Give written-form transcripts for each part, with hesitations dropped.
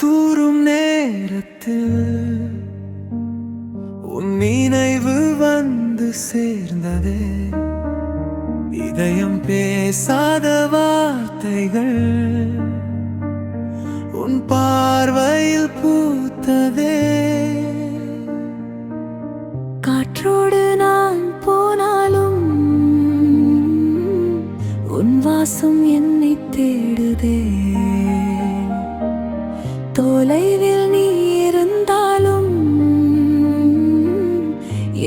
தூரும் நேரத்தில் உன் நினைவு வந்து சேர்ந்ததே. இதயம் பேசாத வார்த்தைகள் உன் பார்வையில் பூத்ததே. காற்றோடு நான் போனாலும் உன் வாசம் என்னை தேடுதே. தொலைவில் நீ இருந்தாலும்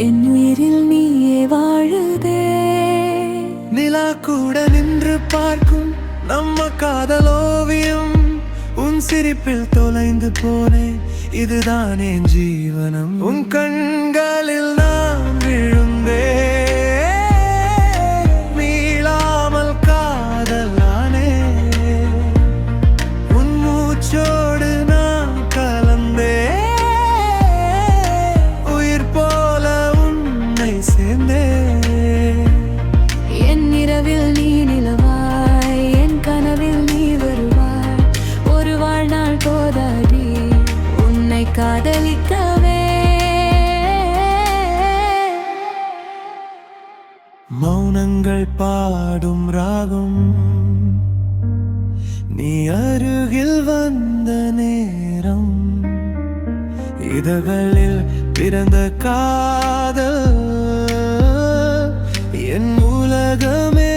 என் உயிரில் நீயே வாழுதே. நிலா கூட நின்று பார்க்கும் நம்ம காதலோவியம் உன் சிரிப்பில் தொலைந்து போனேன். இதுதான் என் ஜீவனம். உன் கண்களில் நான் விழுந்தே மீளாமல் காதலானே. உன் மூச்சோடு நான் கலந்தே உயிர் போல உன்னை சேர்ந்தே. என் இரவில் நீ நிலவாய், என் கனவில் நீ வருவாய். ஒரு வாழ்நாள் போதாடி உன்னை காதலிக்கவே. மௌனங்கள் பாடும் ராகம் நீ அருகில் வந்த நேரம். இதழ்களில் பிறந்த காதல் என் உலகமே.